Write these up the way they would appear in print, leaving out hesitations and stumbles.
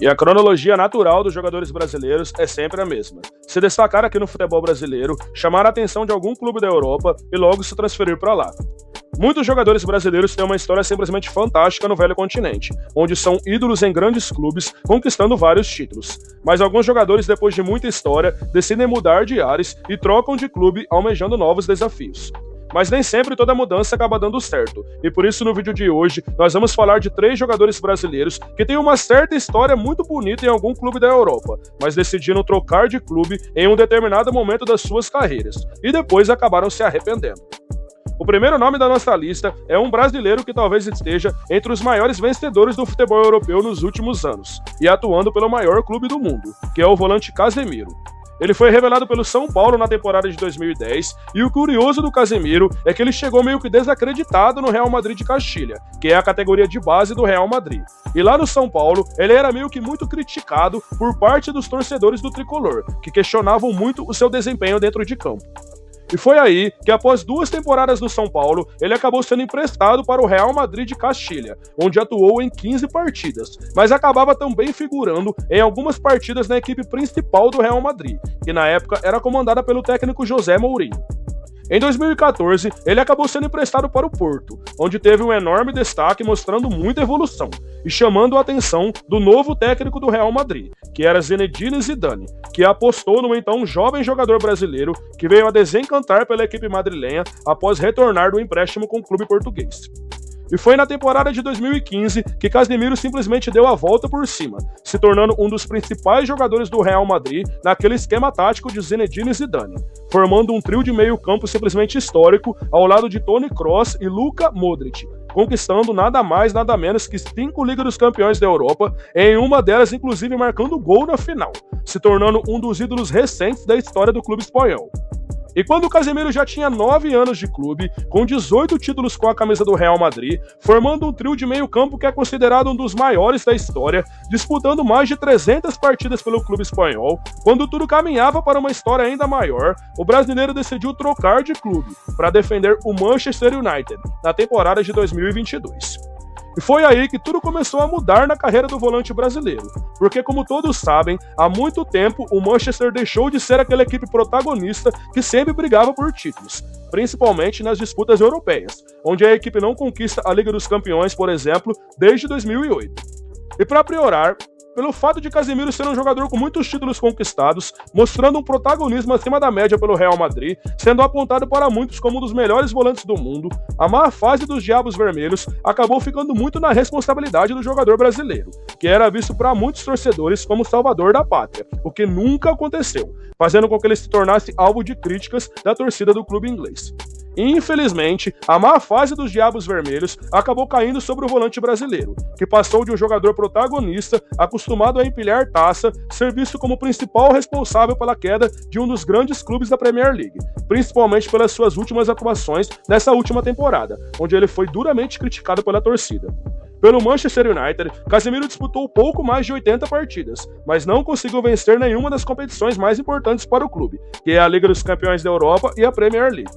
E a cronologia natural dos jogadores brasileiros é sempre a mesma: se destacar aqui no futebol brasileiro, chamar a atenção de algum clube da Europa e logo se transferir para lá. Muitos jogadores brasileiros têm uma história simplesmente fantástica no velho continente, onde são ídolos em grandes clubes, conquistando vários títulos. Mas alguns jogadores, depois de muita história, decidem mudar de ares e trocam de clube, almejando novos desafios. Mas nem sempre toda mudança acaba dando certo, e por isso no vídeo de hoje nós vamos falar de 3 jogadores brasileiros que têm uma certa história muito bonita em algum clube da Europa, mas decidiram trocar de clube em um determinado momento das suas carreiras, e depois acabaram se arrependendo. O primeiro nome da nossa lista é um brasileiro que talvez esteja entre os maiores vencedores do futebol europeu nos últimos anos, e atuando pelo maior clube do mundo, que é o volante Casemiro. Ele foi revelado pelo São Paulo na temporada de 2010, e o curioso do Casemiro é que ele chegou meio que desacreditado no Real Madrid de Castilha, que é a categoria de base do Real Madrid. E lá no São Paulo, ele era meio que muito criticado por parte dos torcedores do tricolor, que questionavam muito o seu desempenho dentro de campo. E foi aí que, após 2 temporadas no São Paulo, ele acabou sendo emprestado para o Real Madrid de Castilha, onde atuou em 15 partidas, mas acabava também figurando em algumas partidas na equipe principal do Real Madrid, que na época era comandada pelo técnico José Mourinho. Em 2014, ele acabou sendo emprestado para o Porto, onde teve um enorme destaque mostrando muita evolução, e chamando a atenção do novo técnico do Real Madrid, que era Zinedine Zidane, que apostou no então jovem jogador brasileiro que veio a desencantar pela equipe madrilenha após retornar do empréstimo com o clube português. E foi na temporada de 2015 que Casemiro simplesmente deu a volta por cima, se tornando um dos principais jogadores do Real Madrid naquele esquema tático de Zinedine Zidane, formando um trio de meio-campo simplesmente histórico ao lado de Toni Kroos e Luka Modric, conquistando nada mais nada menos que 5 Ligas dos Campeões da Europa, em uma delas inclusive marcando gol na final, se tornando um dos ídolos recentes da história do clube espanhol. E quando o Casemiro já tinha 9 anos de clube, com 18 títulos com a camisa do Real Madrid, formando um trio de meio campo que é considerado um dos maiores da história, disputando mais de 300 partidas pelo clube espanhol, quando tudo caminhava para uma história ainda maior, o brasileiro decidiu trocar de clube para defender o Manchester United na temporada de 2022. E foi aí que tudo começou a mudar na carreira do volante brasileiro, porque como todos sabem, há muito tempo o Manchester deixou de ser aquela equipe protagonista que sempre brigava por títulos, principalmente nas disputas europeias, onde a equipe não conquista a Liga dos Campeões, por exemplo, desde 2008. E para piorar, pelo fato de Casemiro ser um jogador com muitos títulos conquistados, mostrando um protagonismo acima da média pelo Real Madrid, sendo apontado para muitos como um dos melhores volantes do mundo, a má fase dos Diabos Vermelhos acabou ficando muito na responsabilidade do jogador brasileiro, que era visto para muitos torcedores como o salvador da pátria, o que nunca aconteceu, fazendo com que ele se tornasse alvo de críticas da torcida do clube inglês. E, infelizmente, a má fase dos Diabos Vermelhos acabou caindo sobre o volante brasileiro, que passou de um jogador protagonista, acostumado a empilhar taça, ser visto como o principal responsável pela queda de um dos grandes clubes da Premier League, principalmente pelas suas últimas atuações nessa última temporada, onde ele foi duramente criticado pela torcida. Pelo Manchester United, Casemiro disputou pouco mais de 80 partidas, mas não conseguiu vencer nenhuma das competições mais importantes para o clube, que é a Liga dos Campeões da Europa e a Premier League.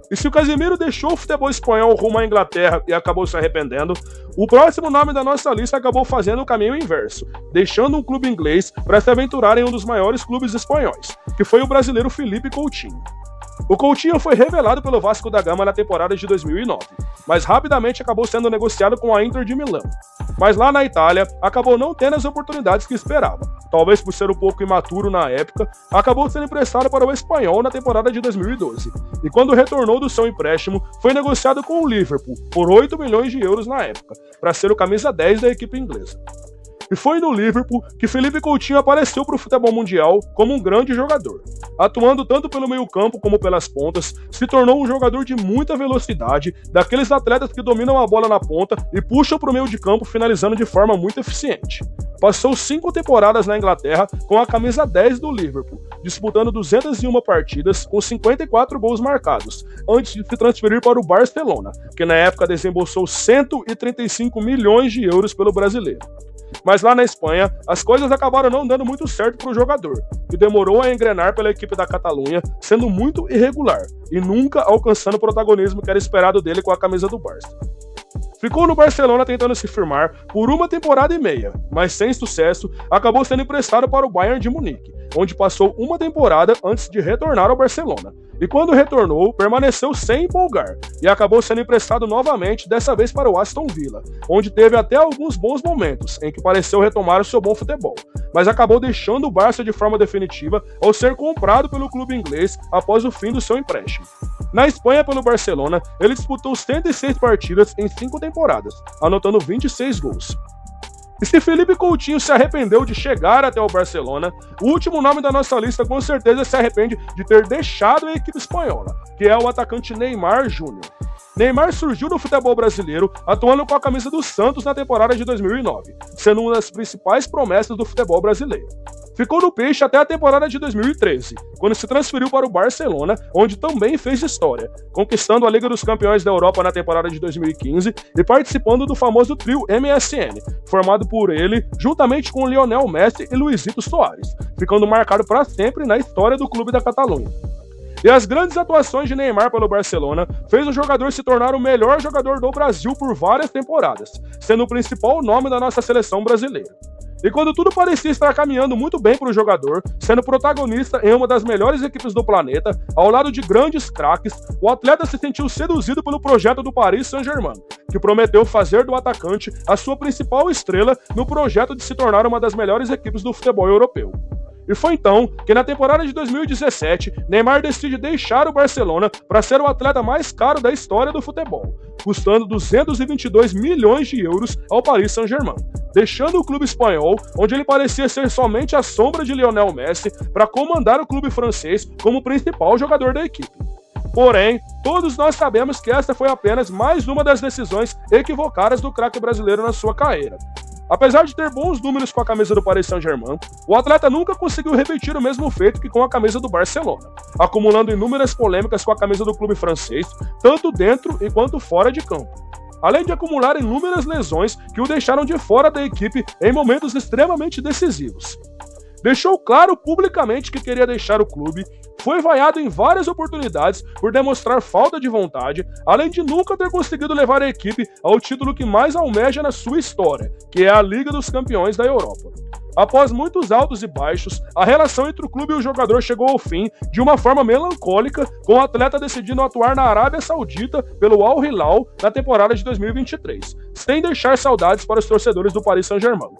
E se o Casemiro deixou o futebol espanhol rumo à Inglaterra e acabou se arrependendo, o próximo nome da nossa lista acabou fazendo o caminho inverso, deixando um clube inglês para se aventurar em um dos maiores clubes espanhóis, que foi o brasileiro Felipe Coutinho. O Coutinho foi revelado pelo Vasco da Gama na temporada de 2009, mas rapidamente acabou sendo negociado com a Inter de Milão. Mas lá na Itália, acabou não tendo as oportunidades que esperava. Talvez por ser um pouco imaturo na época, acabou sendo emprestado para o Espanhol na temporada de 2012. E quando retornou do seu empréstimo, foi negociado com o Liverpool por 8 milhões de euros na época, para ser o camisa 10 da equipe inglesa. E foi no Liverpool que Felipe Coutinho apareceu para o futebol mundial como um grande jogador. Atuando tanto pelo meio-campo como pelas pontas, se tornou um jogador de muita velocidade, daqueles atletas que dominam a bola na ponta e puxam para o meio de campo, finalizando de forma muito eficiente. Passou 5 temporadas na Inglaterra com a camisa 10 do Liverpool, disputando 201 partidas com 54 gols marcados, antes de se transferir para o Barcelona, que na época desembolsou 135 milhões de euros pelo brasileiro. Mas lá na Espanha, as coisas acabaram não dando muito certo para o jogador, que demorou a engrenar pela equipe da Catalunha, sendo muito irregular, e nunca alcançando o protagonismo que era esperado dele com a camisa do Barça. Ficou no Barcelona tentando se firmar por uma temporada e meia, mas sem sucesso, acabou sendo emprestado para o Bayern de Munique, onde passou uma temporada antes de retornar ao Barcelona. E quando retornou, permaneceu sem empolgar, e acabou sendo emprestado novamente, dessa vez para o Aston Villa, onde teve até alguns bons momentos, em que pareceu retomar o seu bom futebol, mas acabou deixando o Barça de forma definitiva ao ser comprado pelo clube inglês após o fim do seu empréstimo. Na Espanha, pelo Barcelona, ele disputou 106 partidas em 5 temporadas, anotando 26 gols. E se Felipe Coutinho se arrependeu de chegar até o Barcelona, o último nome da nossa lista com certeza se arrepende de ter deixado a equipe espanhola, que é o atacante Neymar Júnior. Neymar surgiu no futebol brasileiro atuando com a camisa do Santos na temporada de 2009, sendo uma das principais promessas do futebol brasileiro. Ficou no Peixe até a temporada de 2013, quando se transferiu para o Barcelona, onde também fez história, conquistando a Liga dos Campeões da Europa na temporada de 2015 e participando do famoso trio MSN, formado por ele juntamente com Lionel Messi e Luizito Soares, ficando marcado para sempre na história do clube da Catalunha. E as grandes atuações de Neymar pelo Barcelona fez o jogador se tornar o melhor jogador do Brasil por várias temporadas, sendo o principal nome da nossa seleção brasileira. E quando tudo parecia estar caminhando muito bem para o jogador, sendo protagonista em uma das melhores equipes do planeta, ao lado de grandes craques, o atleta se sentiu seduzido pelo projeto do Paris Saint-Germain, que prometeu fazer do atacante a sua principal estrela no projeto de se tornar uma das melhores equipes do futebol europeu. E foi então que na temporada de 2017, Neymar decide deixar o Barcelona para ser o atleta mais caro da história do futebol, custando 222 milhões de euros ao Paris Saint-Germain, deixando o clube espanhol, onde ele parecia ser somente a sombra de Lionel Messi, para comandar o clube francês como principal jogador da equipe. Porém, todos nós sabemos que esta foi apenas mais uma das decisões equivocadas do craque brasileiro na sua carreira. Apesar de ter bons números com a camisa do Paris Saint-Germain, o atleta nunca conseguiu repetir o mesmo feito que com a camisa do Barcelona, acumulando inúmeras polêmicas com a camisa do clube francês, tanto dentro quanto fora de campo. Além de acumular inúmeras lesões que o deixaram de fora da equipe em momentos extremamente decisivos. Deixou claro publicamente que queria deixar o clube, foi vaiado em várias oportunidades por demonstrar falta de vontade, além de nunca ter conseguido levar a equipe ao título que mais almeja na sua história, que é a Liga dos Campeões da Europa. Após muitos altos e baixos, a relação entre o clube e o jogador chegou ao fim de uma forma melancólica, com o atleta decidindo atuar na Arábia Saudita pelo Al Hilal na temporada de 2023, sem deixar saudades para os torcedores do Paris Saint-Germain.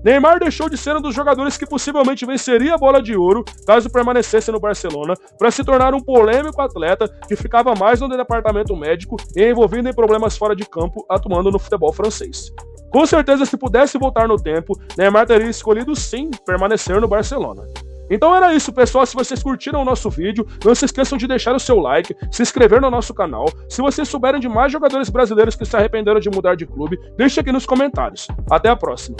Neymar deixou de ser um dos jogadores que possivelmente venceria a bola de ouro caso permanecesse no Barcelona, para se tornar um polêmico atleta que ficava mais no departamento médico e envolvido em problemas fora de campo, atuando no futebol francês. Com certeza, se pudesse voltar no tempo, Neymar teria escolhido sim permanecer no Barcelona. Então era isso, pessoal. Se vocês curtiram o nosso vídeo, não se esqueçam de deixar o seu like, se inscrever no nosso canal. Se vocês souberem de mais jogadores brasileiros que se arrependeram de mudar de clube, deixe aqui nos comentários. Até a próxima!